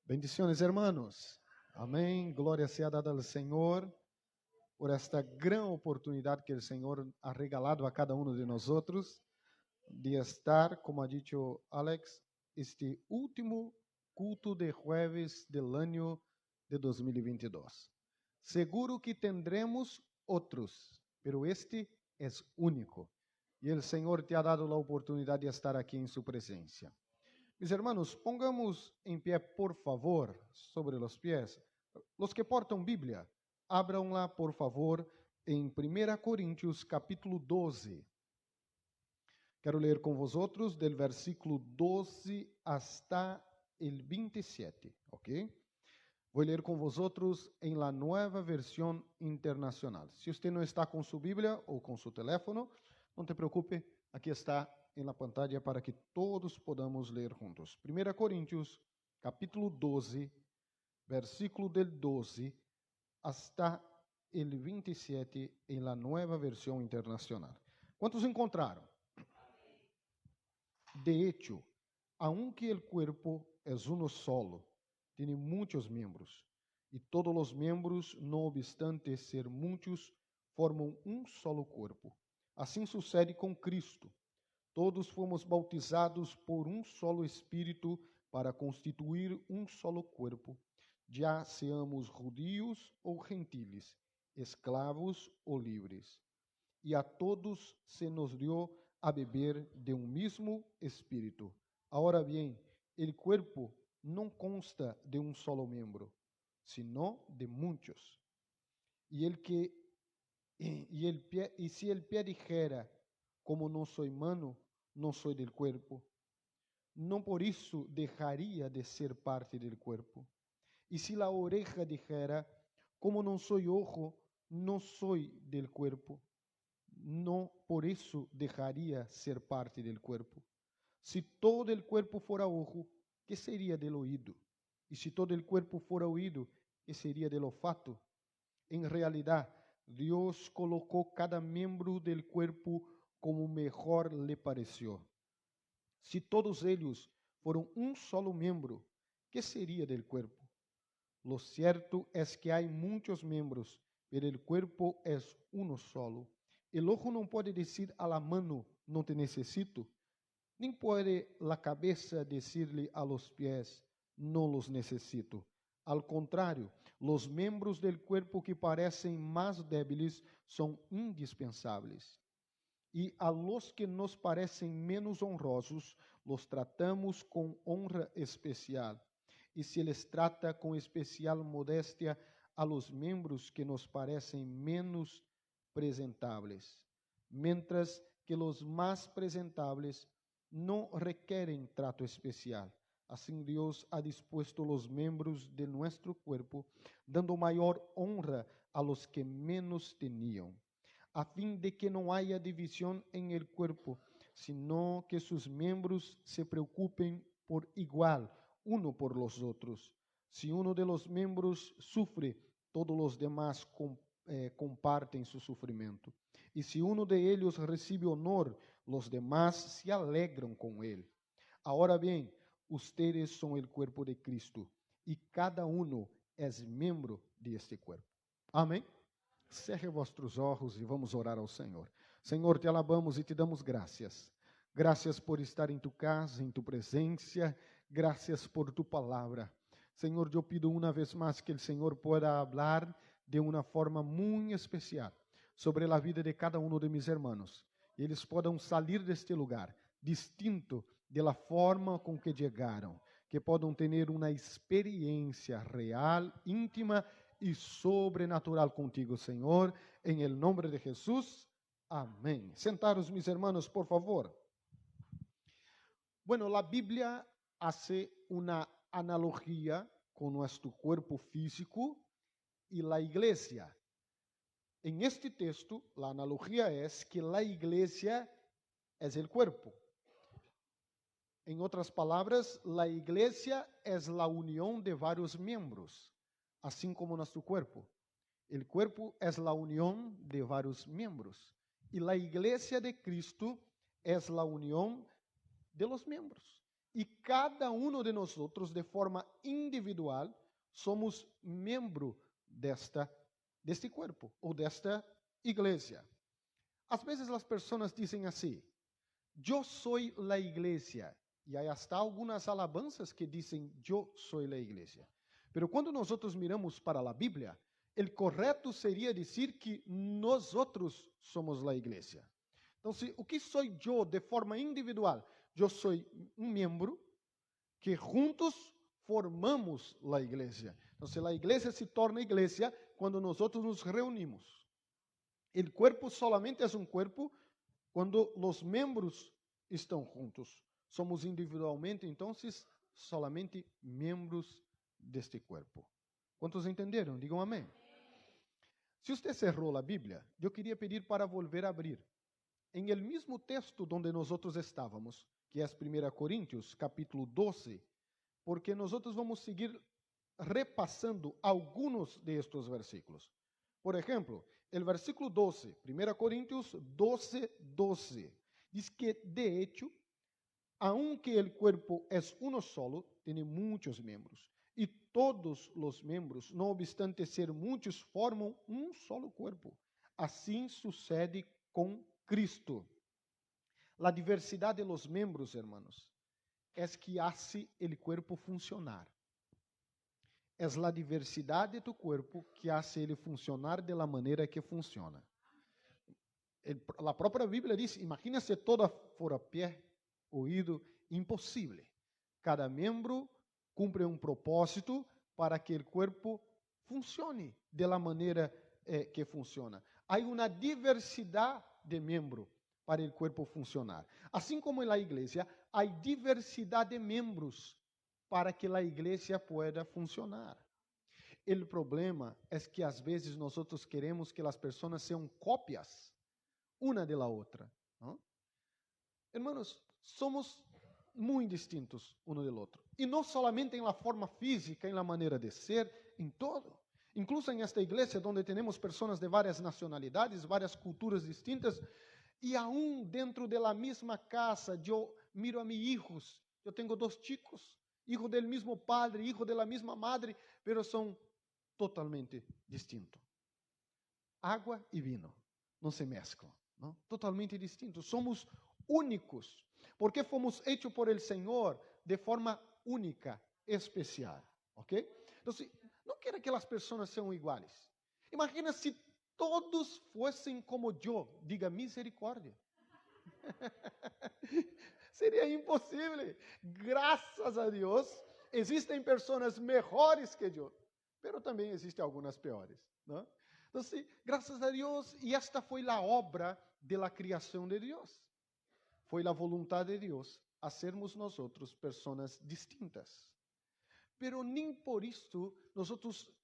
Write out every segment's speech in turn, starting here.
Bendiciones, hermanos. Amén. Gloria sea dada al Señor por esta gran oportunidad que el Señor ha regalado a cada uno de nosotros de estar, como ha dicho Alex, este último culto de jueves del año de 2022. Seguro que tendremos otros, pero este es único. Y el Señor te ha dado la oportunidad de estar aquí en su presencia. Mis hermanos, pongamos en pie, por favor, sobre los pies. Los que portam Bíblia, abram-la, por favor, em 1 Coríntios, capítulo 12. Quero ler com vosotros del versículo 12 hasta el 27, ¿ok? Vou ler com vosotros em la nueva versión internacional. Se usted não está com sua Bíblia ou com seu teléfono, não te preocupe, aqui está em la pantalla para que todos podamos ler juntos. 1 Coríntios, capítulo 12, versículo del 12 hasta el 27 em la nueva versión internacional. ¿Cuántos encontraram? De hecho, aunque el cuerpo es uno solo, tiene muchos miembros, y todos los miembros, no obstante ser muchos, forman un solo cuerpo. Assim sucede com Cristo. Todos fomos bautizados por um solo Espírito para constituir um solo cuerpo, já seamos judíos ou gentiles, esclavos ou livres. E a todos se nos dio a beber de um mesmo Espírito. Ahora bien, el cuerpo no consta de un solo miembro, sino de muchos. Y si el pie dijera, como no soy mano, no soy del cuerpo, no por eso dejaría de ser parte del cuerpo. Y si la oreja dijera, como no soy ojo, no soy del cuerpo, no por eso dejaría ser parte del cuerpo. Si todo el cuerpo fuera ojo, ¿qué sería del oído? Y si todo el cuerpo fuera oído, ¿qué sería del olfato? En realidad, Dios colocó cada miembro del cuerpo como mejor le pareció. Si todos ellos fueron un solo miembro, ¿qué sería del cuerpo? Lo cierto es que hay muchos miembros, pero el cuerpo es uno solo. El ojo no puede decir a la mano, no te necesito, ni puede la cabeza decirle a los pies, no los necesito. Al contrario, los miembros del cuerpo que parecen más débiles son indispensables. Y a los que nos parecen menos honrosos, los tratamos con honra especial. Y se les trata con especial modestia a los miembros que nos parecen menos presentables, mientras que los más presentables no requieren trato especial. Así Dios ha dispuesto los miembros de nuestro cuerpo, dando mayor honra a los que menos tenían, a fin de que no haya división en el cuerpo, sino que sus miembros se preocupen por igual uno por los otros. Si uno de los miembros sufre, todos los demás comparten su sufrimiento. Y si uno de ellos recibe honor, los demás se alegran con él. Ahora bien, ustedes son el cuerpo de Cristo y cada uno es miembro de este cuerpo. Amém? Cerre vossos olhos e vamos orar ao Senhor. Senhor, te alabamos e te damos graças. Graças por estar em tu casa, em tu presença. Graças por tu palavra. Senhor, eu pido uma vez mais que o Senhor pueda falar de uma forma muito especial sobre a vida de cada um de mis hermanos. E eles possam sair deste lugar distinto de la forma com que chegaram. Que possam ter uma experiência real, íntima e sobrenatural contigo, Senhor, em el nombre de Jesus. Amém. Sentaros, mis hermanos, por favor. Bueno, la Biblia hace una analogía con nuestro cuerpo físico y la iglesia. En este texto, la analogía es que la iglesia es el cuerpo. En otras palabras, la iglesia es la unión de varios miembros, así como nuestro cuerpo. El cuerpo es la unión de varios miembros. Y la iglesia de Cristo es la unión de los miembros. E cada um de nós, de forma individual, somos membro deste corpo ou desta igreja. Às vezes as pessoas dizem assim: eu sou a igreja. E aí hasta algumas alabanças que dizem: eu sou a igreja. Pero quando nós miramos para a Bíblia, o correto seria dizer que nós somos a igreja. Então, o que sou eu de forma individual? Eu sou um membro que juntos formamos a igreja. Então, a igreja se torna igreja quando nós nos reunimos. O corpo solamente é um corpo quando os membros estão juntos. Somos individualmente, então, solamente membros deste corpo. Quantos entenderam? Digam amém. Se você cerrou a Bíblia, eu queria pedir para volver a abrir. Em el mesmo texto donde nós estávamos, que é 1 Coríntios, capítulo 12, porque nós vamos seguir repassando alguns de estes versículos. Por exemplo, o versículo 12, 1 Coríntios 12, 12, diz que, de hecho, aunque el cuerpo es uno solo, tiene muchos miembros, y todos los miembros, no obstante ser muchos, forman un solo cuerpo. Assim sucede com Cristo. La diversidad de los miembros, hermanos, es que hace el cuerpo funcionar. Es la diversidad de tu cuerpo que hace ele funcionar de la manera que funciona. La própria Bíblia diz: imagina se toda fora pé, oído, impossível. Cada membro cumpre um propósito para que o corpo funcione de la maneira que funciona. Há uma diversidade de membros para o corpo funcionar. Assim como na igreja, há diversidade de membros para que a igreja pueda funcionar. O problema é que às vezes nós queremos que as pessoas sejam cópias uma de la outra. ¿No? Hermanos, somos muito distintos uno del outro. E não solamente em la forma física, em la maneira de ser, em todo. Incluso em esta igreja, onde temos pessoas de várias nacionalidades, várias culturas distintas, e aún dentro de la mesma casa, eu miro a mis hijos. Eu tenho 2 chicos, hijo del mismo padre, hijo de la misma madre, pero são totalmente distintos. Água e vinho não se mesclam. ¿No? Totalmente distintos. Somos únicos, porque fomos hechos por el Senhor de forma única, especial. ¿Ok? Então, não quero que as pessoas sejam iguais. Imagina se todos fossem como eu. Diga misericórdia. Seria impossível. Graças a Deus, existem pessoas melhores que eu, mas também existem algumas piores. ¿No? Então, graças a Deus, e esta foi a obra de la criação de Deus. Foi a vontade de Deus a sermos nós pessoas distintas. Pero nem por isto nós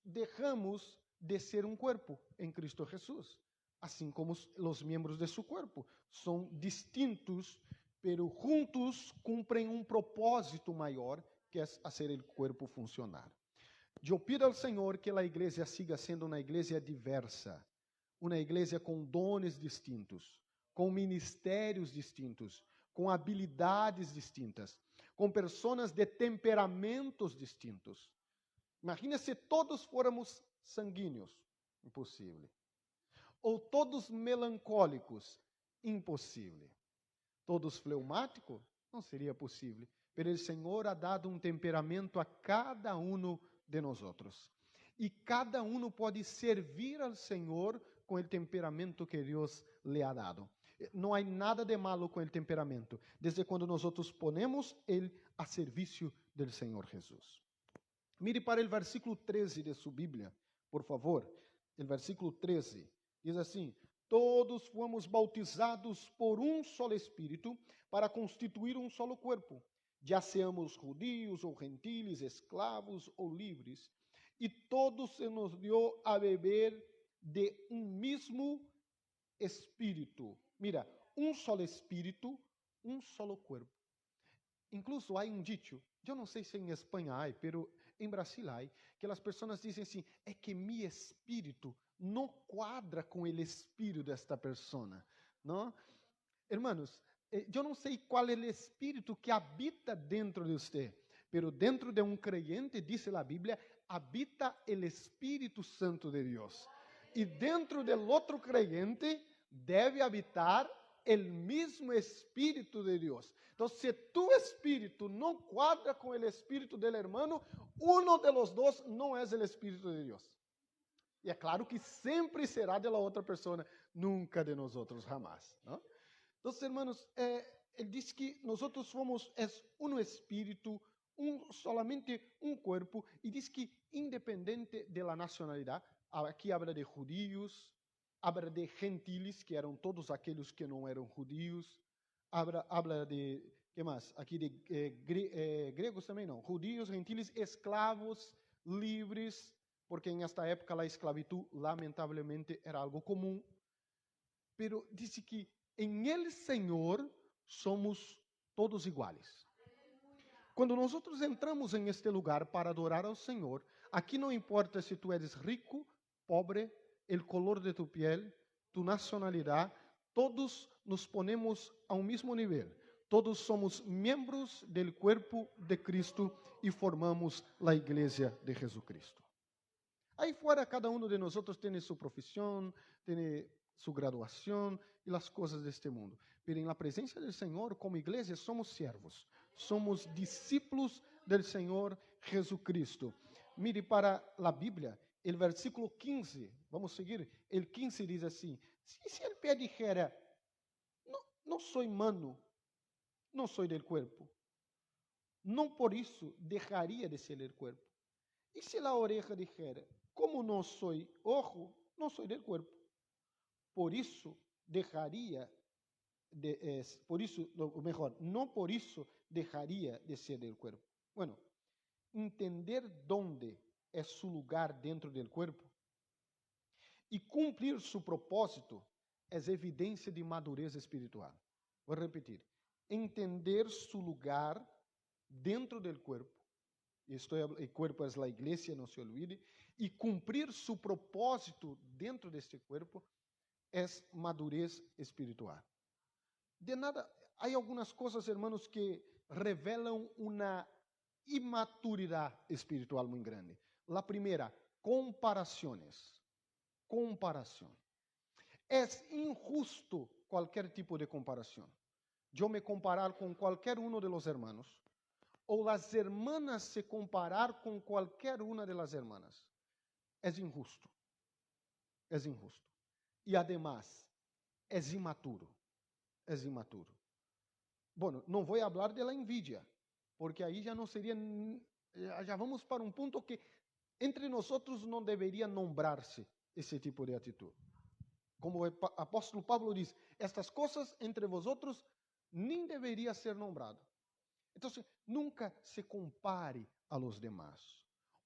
deixamos de ser um corpo em Cristo Jesus. Assim como os membros de seu corpo são distintos, pero juntos cumprem um propósito maior, que é fazer o corpo funcionar. Eu pido ao Senhor que a igreja siga sendo uma igreja diversa, uma igreja com dones distintos, com ministérios distintos, com habilidades distintas, com pessoas de temperamentos distintos. Imagina se todos fôramos sanguíneos, impossível. Ou todos melancólicos, impossível. Todos fleumáticos, não seria possível. Pero o Senhor ha dado um temperamento a cada um de nós. E cada um pode servir ao Senhor com o temperamento que Deus lhe ha dado. Não há nada de malo com o temperamento, desde quando nós ponemos ele a serviço do Senhor Jesus. Mire para o versículo 13 de sua Bíblia, por favor. O versículo 13 diz assim: todos fomos bautizados por um só Espírito para constituir um só corpo. Já seamos judios ou gentiles, esclavos ou livres, e todos se nos deu a beber de um mesmo Espírito. Mira, um só Espírito, um só corpo. Incluso há um dicho, eu não sei se em Espanha há, pero em Brasil há, que as pessoas dizem assim: é que mi espírito não quadra com o espírito desta pessoa. Não? Hermanos, eu não sei qual é o espírito que habita dentro de você, pero dentro de um creyente, diz a Bíblia, habita o Espírito Santo de Deus. E dentro del outro creyente deve habitar o mesmo Espírito de Deus. Então, se tu espírito não quadra com o espírito del hermano, uno de los dos não é o Espírito de Deus. E é claro que sempre será de la outra pessoa, nunca de nós outros, jamás. ¿No? Então, hermanos, ele diz que nós somos um espírito, solamente um corpo, e diz que independente de la nacionalidade, aqui habla de judíos, habla de gentiles, que eram todos aqueles que não eram judíos, habla de, que mais? Aqui de gregos também não, judíos, gentiles, escravos, livres, porque em esta época a esclavitud lamentavelmente era algo comum, pero diz que em el Senhor somos todos iguais. Quando nós entramos em este lugar para adorar ao Senhor, aqui não importa se tu eres rico, pobre, el color de tu piel, tu nacionalidade, todos nos ponemos a um mesmo nível. Todos somos membros do corpo de Cristo e formamos a igreja de Jesucristo. Aí fora, cada um de nós tem sua profissão, tem sua graduação e as coisas deste mundo. Mas em la presença do Senhor, como igreja, somos servos, somos discípulos do Senhor Jesucristo. Mire para a Bíblia, o versículo 15, vamos seguir, el 15 diz assim, se ele pé dijera, não sou mano, não sou del cuerpo, não por isso deixaria de ser del cuerpo. E se a oreja dijera, como não sou ojo, não sou del cuerpo, por isso deixaria não por isso deixaria de ser del cuerpo. Bueno, entender dónde é su lugar dentro del cuerpo e cumprir su propósito é evidência de madurez espiritual. Vou repetir. Entender su lugar dentro del cuerpo, el cuerpo es la iglesia, no se olvide, e cumprir su propósito dentro deste cuerpo é madurez espiritual. De nada, há algumas coisas, hermanos, que revelam uma imaturidade espiritual muito grande. La primeira, comparações. Comparação. É injusto qualquer tipo de comparação. Eu me comparar com qualquer um de los hermanos, ou as hermanas se comparar com qualquer uma de las hermanas. É injusto. É injusto. E, además, é imaturo. É imaturo. Bom, não vou falar de la envidia, porque aí já não seria, já vamos para um ponto que entre nós não deveria nombrar-se esse tipo de atitude. Como o apóstolo Pablo diz, estas coisas entre vosotros nem deveria ser nombrado. Então, nunca se compare a los demás.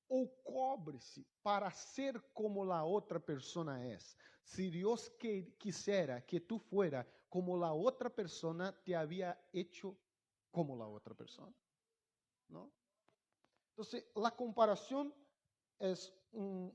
Ou cobre-se para ser como a outra pessoa é. Se Deus quisera que tu fuera como a outra pessoa te havia hecho como a outra pessoa. ¿No? Então, a comparação é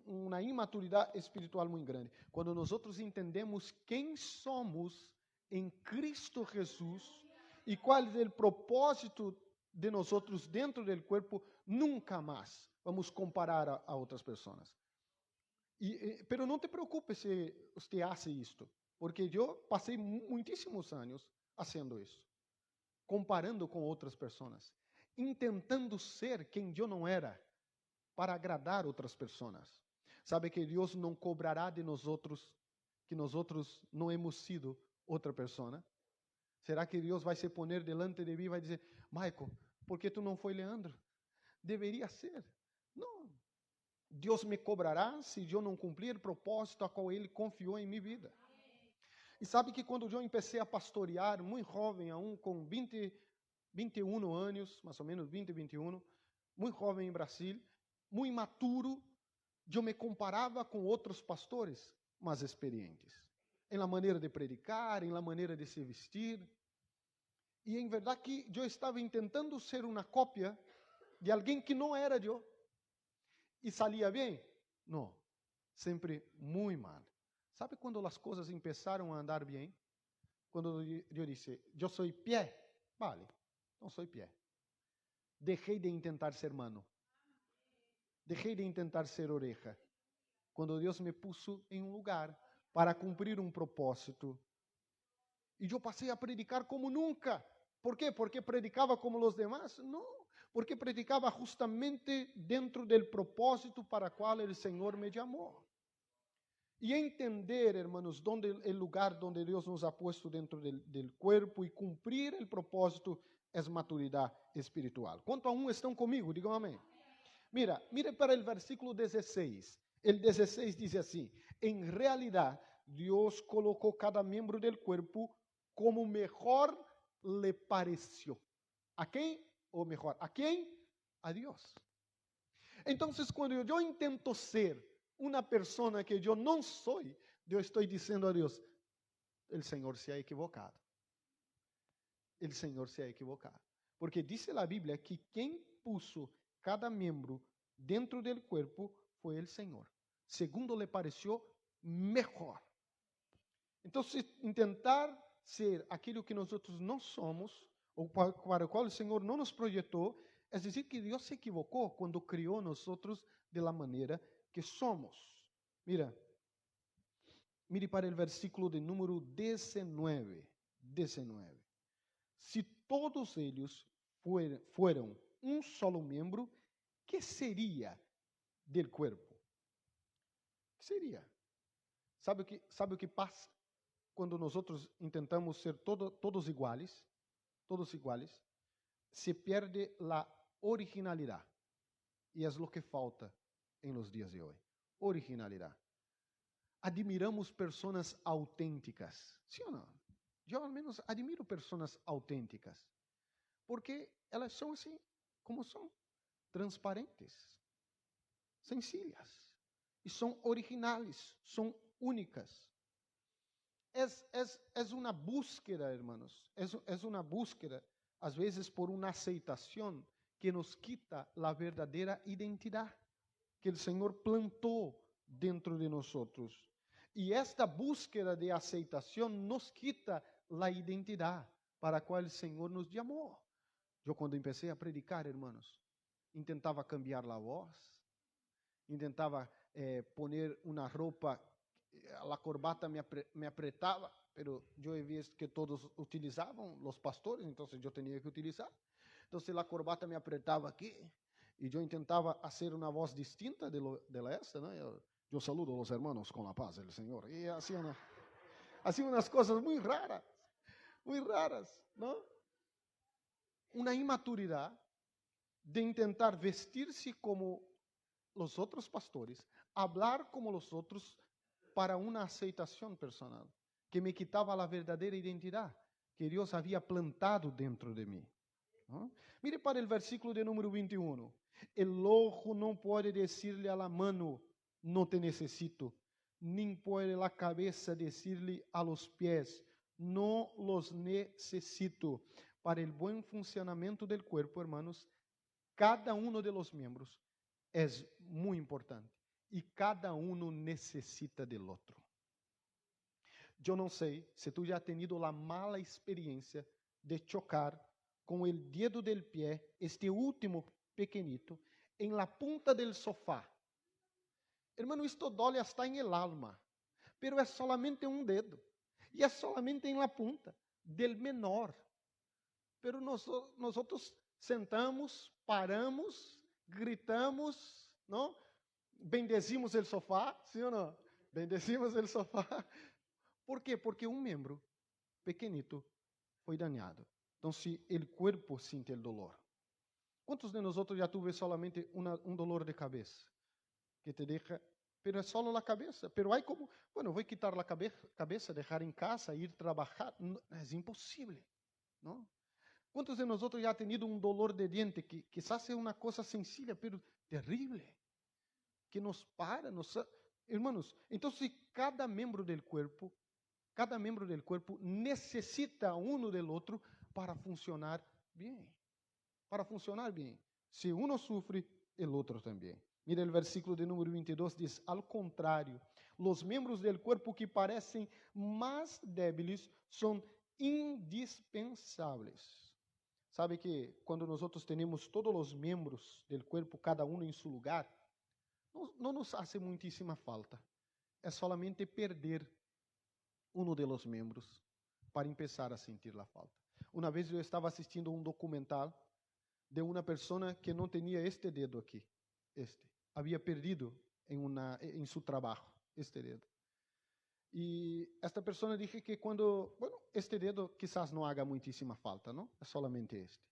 uma imaturidade espiritual muito grande. Quando nós entendemos quem somos em Cristo Jesus e qual é o propósito de nós dentro do corpo, nunca mais vamos comparar a outras pessoas. Pero não te preocupes se você faz isto, porque eu passei muitíssimos anos fazendo isso, comparando com outras pessoas, intentando ser quem eu não era, para agradar outras pessoas. Sabe que Deus não cobrará de nós que nós não hemos sido outra pessoa? Será que Deus vai se poner delante de mim e vai dizer, Michael, por que tu não foi Leandro? Deveria ser. Não. Deus me cobrará se eu não cumprir o propósito a qual Ele confiou em minha vida. E sabe que quando eu comecei a pastorear, muito jovem, com 21 anos, mais ou menos 20, 21, muito jovem em Brasil, muito imaturo, eu me comparava com outros pastores mais experientes, em la maneira de predicar, em la maneira de se vestir. E em verdade que eu estava tentando ser uma cópia de alguém que não era eu. E saía bem? Não, sempre muito mal. Sabe quando as coisas começaram a andar bem? Quando eu disse, eu sou pé, vale, não sou pé. Deixei de tentar ser mano. Deixei de tentar ser oreja. Quando Deus me puso em um lugar para cumprir um propósito. E eu passei a predicar como nunca. ¿Por quê? Porque predicava como os demás? Não, porque predicava justamente dentro do propósito para qual o Senhor me chamou. E entender, hermanos, donde o lugar onde Deus nos ha puesto dentro do corpo e cumprir o propósito é maturidade espiritual. Quanto a um estão comigo? Digam amém. Mira para o versículo 16. El 16 diz assim: em realidade, Deus colocou cada membro do corpo como melhor le pareció. ¿A quem? Ou melhor, ¿a quem? A Deus. Então, quando eu intento ser uma pessoa que eu não sou, eu estou dizendo a Deus: o Senhor se ha equivocado. O Senhor se ha equivocado. Porque diz a Bíblia que quem puso cada membro dentro do corpo foi o Senhor, segundo lhe pareceu melhor. Então, se tentar ser aquilo que nós outros não somos, ou para o qual o Senhor não nos projetou, é dizer que Deus se equivocou quando criou nós outros de la maneira que somos. Mire para o versículo de número 19. Se todos eles fueram um solo membro, que seria del cuerpo? Que seria? Sabe o que passa quando nós tentamos ser todos iguais? Se perde a originalidade. E é o que falta em los dias de hoje. Originalidade. Admiramos pessoas autênticas. Sim ou não? Eu, ao menos, admiro pessoas autênticas. Porque elas são assim, como são. Transparentes. Sencillas. E são originais. São únicas. É uma búsqueda, hermanos. É uma búsqueda, às vezes, por uma aceitação que nos quita a verdadeira identidade que o Senhor plantou dentro de nós. E esta búsqueda de aceitação nos quita a identidade para a qual o Senhor nos chamou. Eu, quando comecei a predicar, hermanos, tentava cambiar a voz, tentava poner uma roupa, a corbata me apretava, pero eu he visto que todos utilizavam, os pastores, então eu tinha que utilizar. Então, a corbata me apretava aqui, e eu tentava fazer uma voz distinta de esta, né? Eu saludo a los hermanos com a paz do Senhor. E assim umas coisas muito raras, não? Uma imaturidade de tentar vestir-se como os outros pastores, hablar como os outros para uma aceitação personal, que me quitava a verdadeira identidade que Deus havia plantado dentro de mim. ¿No? Mire para o versículo de número 21. El ojo não pode decirle a la mano, no te necesito, nem pode la cabeza decirle a los pies, no los necesito. Para el buen funcionamiento del cuerpo, hermanos, cada uno de los miembros é muito importante e cada um necessita del outro. Eu não sei se tu já has tenido a mala experiência de chocar com o dedo del pé, este último pequenito, em la punta del sofá. Hermano, isto dói hasta en el alma, pero é solamente um dedo e é solamente em la punta del menor. Pero nós sentamos, paramos, gritamos, não? Bendecimos o sofá, sim ou não? Bendecimos o sofá. Por quê? Porque um membro pequenito foi dañado. Então, se o corpo sente o dolor. Quantos de nós já tuve solamente dolor de cabeça? Que te deixa, pero é só a cabeça. Pero há como, bueno, vou quitar a cabeça, deixar em casa, ir trabalhar. É impossível, não? Quantos de nós já tenido dolor de diente que quizás é uma coisa sencilla, pero terrível, que nos para, hermanos. Então, se cada membro do corpo necessita um do outro para funcionar bem. Se um sofre, o outro também. Mira o versículo de número 22, diz: al contrário, os membros do corpo que parecem mais débiles são indispensables. Sabe que quando nós temos todos os membros do corpo, cada um em seu lugar, não nos hace muitíssima falta. É solamente perder um dos membros para começar a sentir a falta. Uma vez eu estava assistindo um documental de uma pessoa que não tinha este dedo aqui. Havia perdido em seu trabalho este dedo. E esta pessoa disse que este dedo quizás não haga muitíssima falta, não? É solamente este.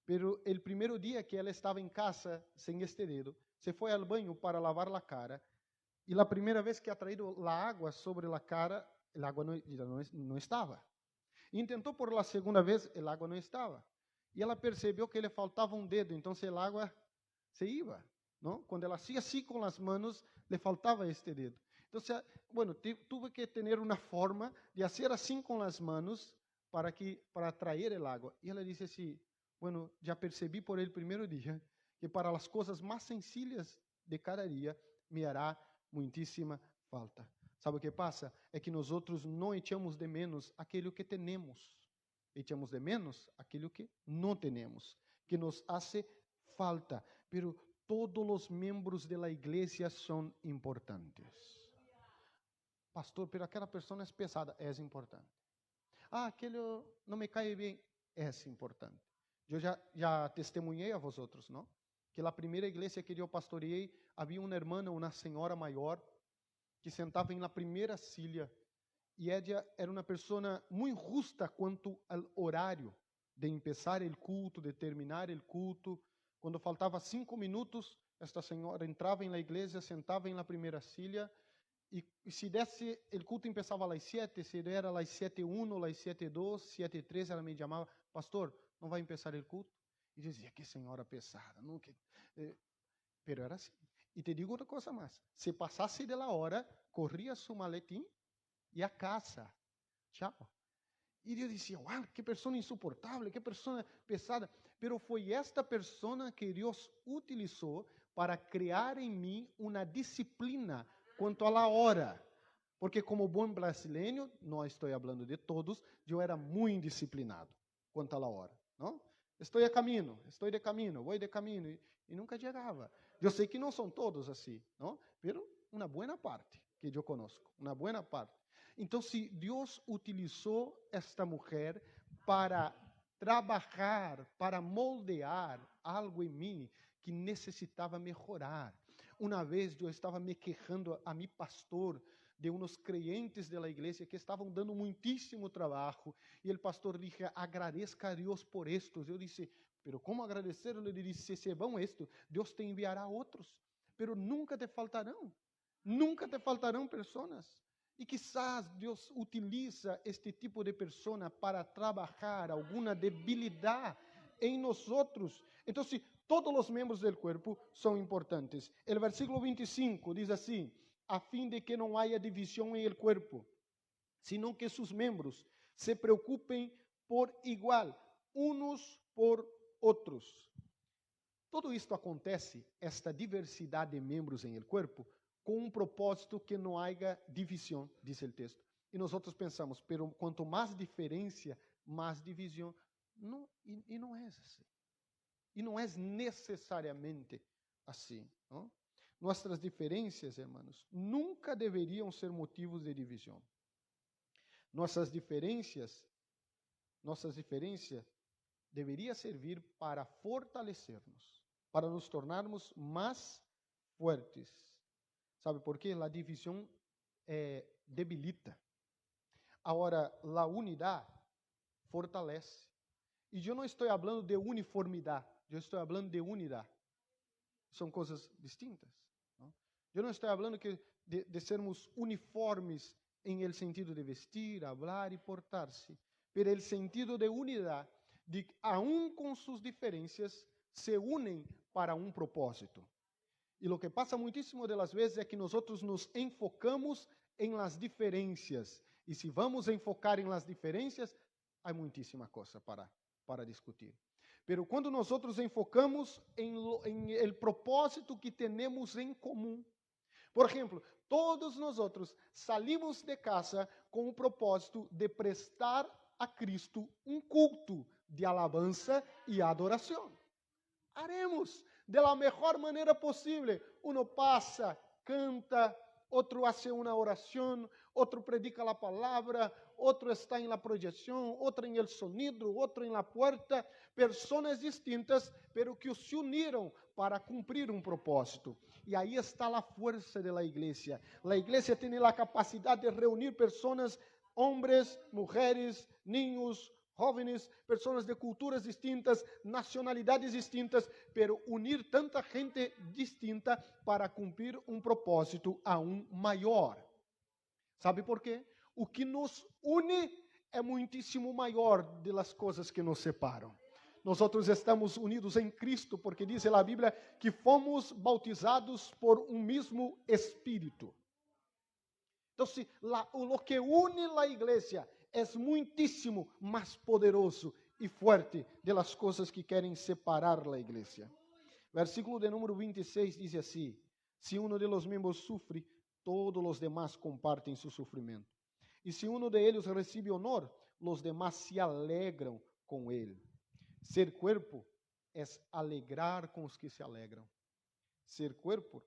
Pero el primeiro dia que ela estava em casa sem este dedo, se foi ao banho para lavar a cara, e a primeira vez que ha traído a água sobre a cara, a água não estava. Intentou por a segunda vez, a água não estava. E ela percebeu que lhe faltava um dedo, então a água se iba, não? Quando ela hacía assim com as mãos, lhe faltava este dedo. Então, tuve que ter uma forma de fazer assim com as mãos para atrair o água. E ela disse assim, já percebi por el primeiro dia que para as coisas mais sencillas de cada dia me hará muitíssima falta. Sabe o que passa? É que nós não echamos de menos aquilo que temos. Echamos de menos aquilo que não temos, que nos hace falta. Pero todos os membros da igreja são importantes. Pastor, pero aquela pessoa é pesada. É importante. Aquele não me cai bem. É importante. Eu já testemunhei a vosotros, não? Que a primeira igreja que eu pastoreei, havia uma irmã, uma senhora maior, que sentava na primeira silha, e ela era uma pessoa muito justa quanto ao horário de começar o culto, de terminar o culto. Quando faltava 5 minutos, esta senhora entrava na igreja, sentava na primeira silha, e se desse, o culto começava às 7, se era às 7:01, às 7:02, 7:03, ela me chamava, pastor, não vai começar o culto? E dizia, que senhora pesada, não que... Pero era assim. E te digo uma coisa mais, se passasse de la hora, corria seu maletim e a casa. Tchau. E eu dizia, uau, que pessoa insuportável, que pessoa pesada. Pero foi esta pessoa que Deus utilizou para criar em mim uma disciplina quanto a la hora. Porque como bom brasileiro, não estou falando de todos, eu era muito indisciplinado quanto a la hora, não? Estou de caminho, vou de caminho, e nunca chegava. Eu sei que não são todos assim, não? Pero uma boa parte que eu conosco, uma boa parte. Então, se Deus utilizou esta mulher para trabalhar, para moldear algo em mim que necessitava melhorar. Uma vez eu estava me quejando a mi pastor de uns crentes da igreja que estavam dando muitíssimo trabalho, e o pastor disse, agradeça a Deus por estos. Eu disse, pero como agradecer? Ele disse, se vão estes, Deus te enviará outros, pero nunca te faltarão pessoas. E quizás Deus utiliza este tipo de pessoa para trabalhar alguma debilidade em nós outros. Então, todos os membros do corpo são importantes. O versículo 25 diz assim, a fim de que não haja divisão em el corpo, sino que seus membros se preocupem por igual, uns por outros. Todo isto acontece, esta diversidade de membros em el corpo, com um propósito que não haja divisão, diz o texto. E nós outros pensamos, pero quanto mais diferença, mais divisão. Não, e não é assim. E não é necessariamente assim. Não? Nossas diferenças, irmãos, nunca deveriam ser motivos de divisão. Nossas diferenças deveriam servir para fortalecer-nos, para nos tornarmos mais fortes. Sabe por quê? A divisão debilita. Agora, a unidade fortalece. E eu não estou falando de uniformidade, eu estou falando de unidade. São coisas distintas. Não? Eu não estou falando de sermos uniformes em el sentido de vestir, falar e portar-se, pero el sentido de unidade, de que, aun com suas diferenças, se unem para um propósito. E o que passa muitíssimo das vezes é que nós nos enfocamos em las diferenças. E se vamos enfocar em las diferenças, há muitíssima coisa para discutir. Pero quando nós enfocamos em el propósito que temos em comum. Por exemplo, todos nós salimos de casa com o propósito de prestar a Cristo um culto de alabanza e adoração. Haremos de la mejor maneira possível. Uno passa, canta, outro hace uma oração, outro predica a palavra, outro está em la projeção, outro em el sonido, outro em la puerta. Pessoas distintas, pero que se uniram para cumprir um propósito. E aí está a força da igreja. A igreja tem a capacidade de reunir pessoas, homens, mulheres, niños, jóvenes, pessoas de culturas distintas, nacionalidades distintas, pero unir tanta gente distinta para cumprir um propósito aún maior. Sabe por quê? O que nos une é muitíssimo maior de las coisas que nos separam. Nós estamos unidos em Cristo, porque diz a Bíblia que fomos bautizados por um mesmo Espírito. Então, o que une a igreja é muitíssimo mais poderoso e forte de las coisas que querem separar a igreja. Versículo de número 26 diz assim: se uno de los miembros sufre, todos os demás compartem su sufrimiento. E se uno de ellos recibe honor, los demás se alegram com ele. Ser cuerpo é alegrar com os que se alegram. Ser cuerpo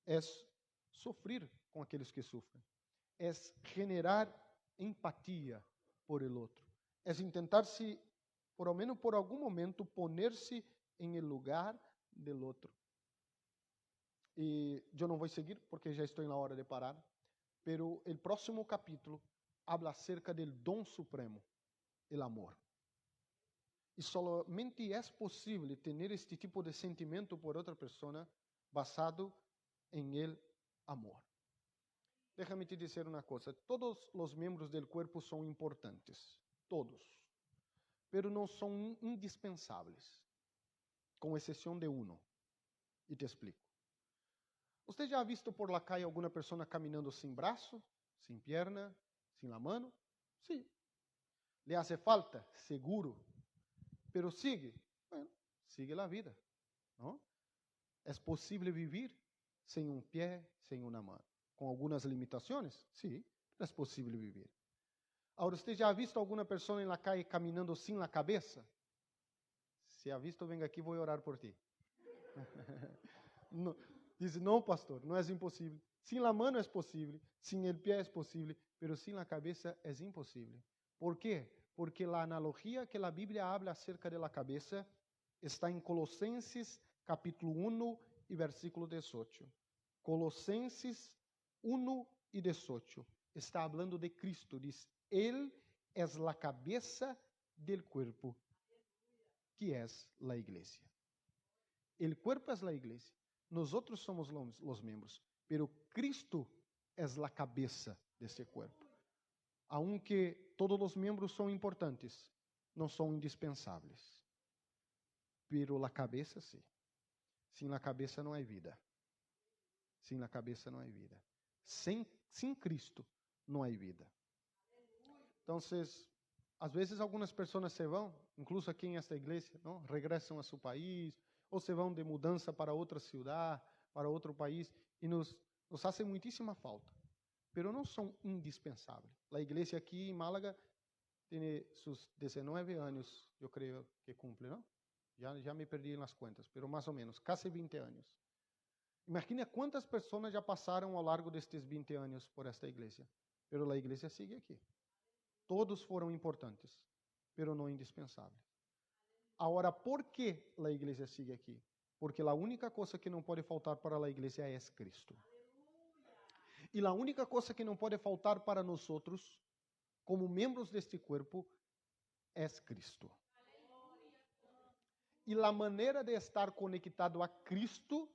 é sofrer com aqueles que sofrem. É generar empatia por el outro. É tentar-se, por lo menos por algum momento, poner-se em el lugar del outro. E eu não vou seguir porque já estou na hora de parar, pero el próximo capítulo habla acerca del don supremo, el amor. E solamente é possível ter este tipo de sentimento por outra pessoa basado em el amor. Déjame te dizer uma coisa, todos os membros do corpo são importantes, todos, pero não são indispensáveis, com exceção de uno, e te explico. Você já ha visto por la calle alguma pessoa caminhando sem braço, sem perna, sem la mano? Sim. Le hace falta? Seguro. Pero sigue. Bueno, sigue la vida, ¿no? É possível viver sem um pé, sem uma mão. Com algumas limitações? Sim, é possível viver. Agora, você já ha visto alguma pessoa na calle caminhando sem a cabeça? Se ha visto, venga aqui, vou orar por ti. Não, diz, não, pastor, não é impossível. Sem a mão é possível, sem o pé é possível, mas sem a cabeça é impossível. ¿Por quê? Porque a analogia que a Bíblia habla acerca de la cabeça está em Colossenses capítulo 1 e versículo 18. Colossenses 1 e 18. Está hablando de Cristo. Diz, Ele é a cabeça del cuerpo, que é a igreja. El cuerpo es la iglesia. Nosotros somos los miembros, pero Cristo es la cabeza de ese cuerpo. Aunque todos los miembros son importantes, no son indispensables. Pero la cabeza sí. Sin la cabeza no hay vida. Sin la cabeza no hay vida. Sin Cristo no hay vida. Entonces, às vezes algumas pessoas se vão, incluso aqui em esta igreja, não? Regressam a seu país, ou se vão de mudança para outra cidade, para outro país, e nos fazem muitíssima falta, pero não são indispensáveis. A igreja aqui em Málaga tem seus 19 anos, eu creio que cumpre, não? Já me perdi nas contas, pero mais ou menos, quase 20 anos. Imagina quantas pessoas já passaram ao largo destes 20 anos por esta igreja, pero a igreja sigue aqui. Todos foram importantes, pero não indispensáveis. Agora, por que a igreja sigue aqui? Porque a única coisa que não pode faltar para a igreja é Cristo. E a única coisa que não pode faltar para nós, como membros deste corpo, é Cristo. E a maneira de estar conectado a Cristo,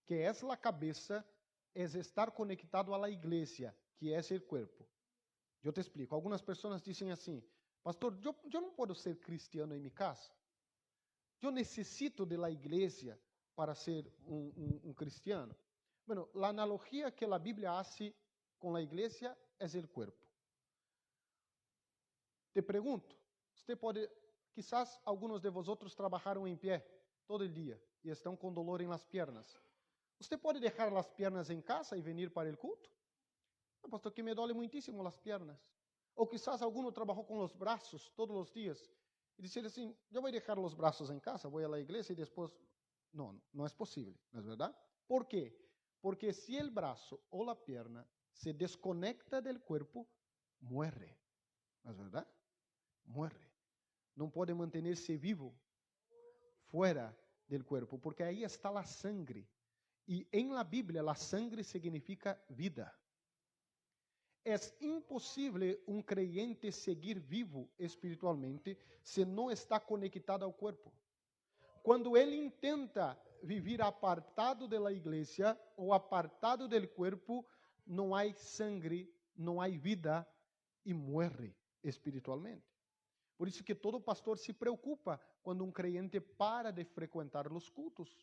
que é a cabeça, é estar conectado à igreja, que é o corpo. Eu te explico. Algumas pessoas dizem assim, pastor, eu não posso ser cristiano em minha casa. Eu necessito de la igreja para ser um cristiano. Bueno, a analogia que a Bíblia hace com a igreja é o corpo. Te pergunto, você pode, quizás alguns de vosotros trabalharam em pé todo o dia e estão com dolor em las piernas. Você pode deixar as pernas em casa e vir para o culto? Pastor, que me dói muitíssimo as pernas. Ou quizás alguno trabalhou com os braços todos os dias e dizer assim, eu vou deixar os braços em casa, vou à igreja e depois... Não, não é possível, não é verdade? ¿Por quê? Porque se o braço ou a perna se desconecta do corpo, muere, não é verdade? Muere. Não pode manter-se vivo fora do corpo, porque aí está a sangre. E em la Bíblia, a sangre significa vida. É impossível um creyente seguir vivo espiritualmente se não está conectado ao corpo. Quando ele intenta viver apartado da igreja ou apartado do corpo, não há sangre, não há vida e morre espiritualmente. Por isso que todo pastor se preocupa quando um creyente para de frequentar os cultos,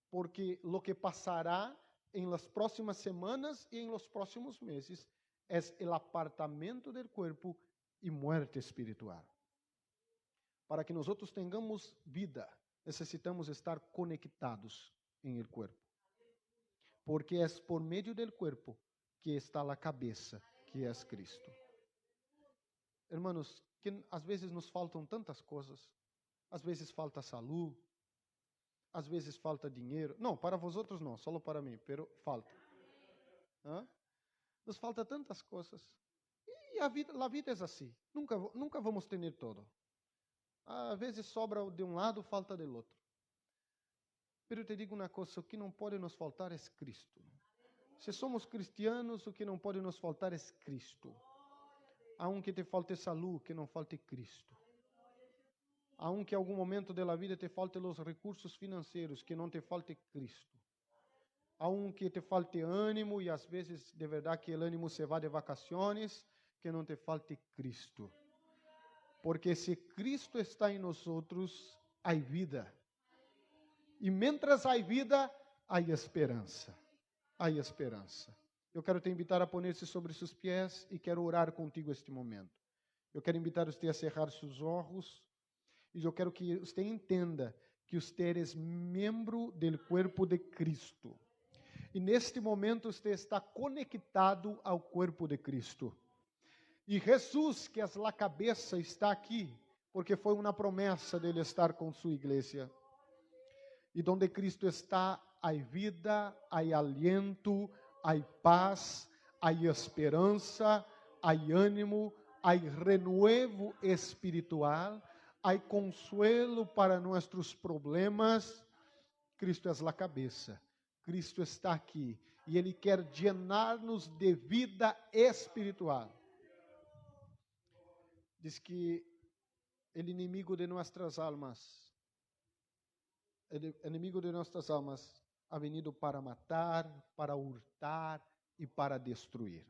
porque lo que passará em las próximas semanas e em los próximos meses é o apartamento do corpo e muerte espiritual. Para que nós tenhamos vida, necessitamos estar conectados em el corpo. Porque é por meio del corpo que está a cabeça, que é Cristo. Hermanos, que às vezes nos faltam tantas coisas. Às vezes falta saúde, às vezes falta dinheiro. Não, para vosotros não, só para mim, pero falta. ¿Ah? Nos falta tantas coisas. E a vida é assim. Nunca vamos ter todo. Às vezes sobra de um lado, falta do outro. Pero eu te digo uma coisa, o que não pode nos faltar é Cristo. Se somos cristianos, o que não pode nos faltar é Cristo. Aunque te falte saúde, que não falte Cristo. Aunque em algum momento da vida te falte os recursos financeiros, que não te falte Cristo. Aunque te falte ânimo, e às vezes de verdade que o ânimo se vá de vacações, que não te falte Cristo. Porque se Cristo está em nós, há vida. E mientras há vida, há esperança. Há esperança. Eu quero te invitar a poner-se sobre seus pés e quero orar contigo este momento. Eu quero invitar você a cerrar seus olhos e eu quero que você entenda que você é membro do corpo de Cristo. E neste momento você está conectado ao corpo de Cristo. E Jesus, que é a cabeça, está aqui, porque foi uma promessa dele estar com sua igreja. E donde Cristo está, há vida, há aliento, há paz, há esperança, há ânimo, há renuevo espiritual, há consuelo para nossos problemas. Cristo é a cabeça. Cristo está aqui e Ele quer llenar-nos de vida espiritual. Diz que o inimigo de nossas almas, ha venido para matar, para hurtar e para destruir.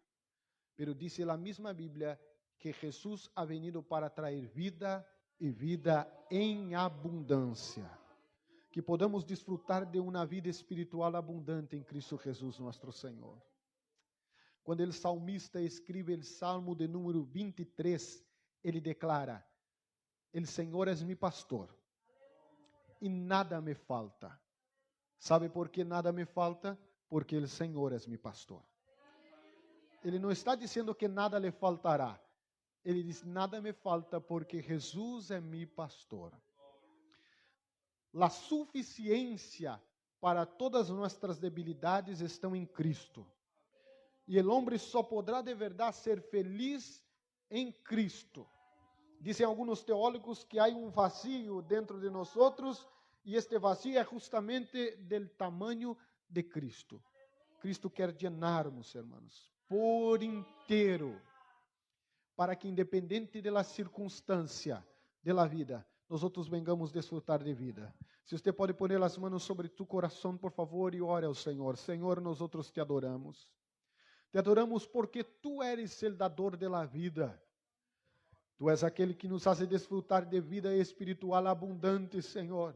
Pero dice a mesma Bíblia que Jesus ha venido para trazer vida e vida em abundância. Que podamos desfrutar de uma vida espiritual abundante em Cristo Jesus, nosso Senhor. Quando o salmista escreve o Salmo de número 23, ele declara: "El Senhor es mi pastor e nada me falta." ¿Sabe por que nada me falta? Porque o Senhor es mi pastor. Ele não está dizendo que nada lhe faltará. Ele diz: nada me falta porque Jesus é mi pastor. A suficiência para todas nossas debilidades estão em Cristo. E o homem só poderá de verdade ser feliz em Cristo. Dizem alguns teólogos que há vazio dentro de nós e este vazio é justamente do tamanho de Cristo. Cristo quer llenar-nos, hermanos, por inteiro, para que independente da circunstância da vida, nós vengamos desfrutar de vida. Se você pode pôr as mãos sobre tu coração, por favor, e ore ao Senhor. Senhor, nós te adoramos. Te adoramos porque tu eres o dador de la vida. Tu és aquele que nos hace desfrutar de vida espiritual abundante, Senhor.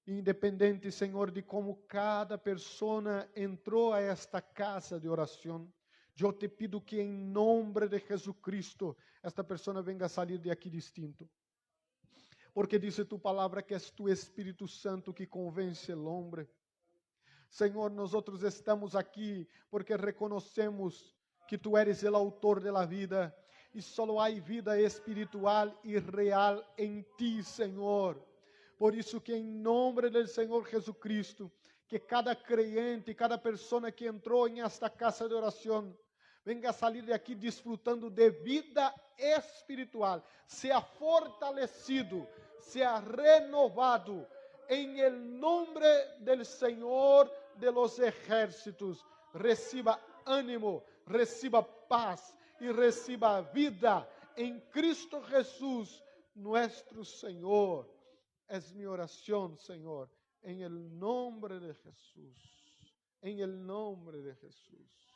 Independente, Senhor, de como cada pessoa entrou a esta casa de oração, eu te pido que em nome de Jesucristo, esta pessoa venga a sair de aqui distinto. Porque diz tu palavra que és tu Espírito Santo que convence o homem. Senhor, nós estamos aqui porque reconhecemos que tu eres o autor da vida y solo hay vida espiritual y real en ti, Señor. Por isso que em nome do Senhor Jesucristo, que cada creyente, cada persona que entrou em esta casa de oração, venga a sair de aqui desfrutando de vida espiritual, seja fortalecido, seja renovado, em el nombre del Senhor de los ejércitos. Reciba ânimo, reciba paz e reciba vida em Cristo Jesus, nuestro Senhor. Es mi oración, Señor, en el nombre de Jesús, en el nombre de Jesús.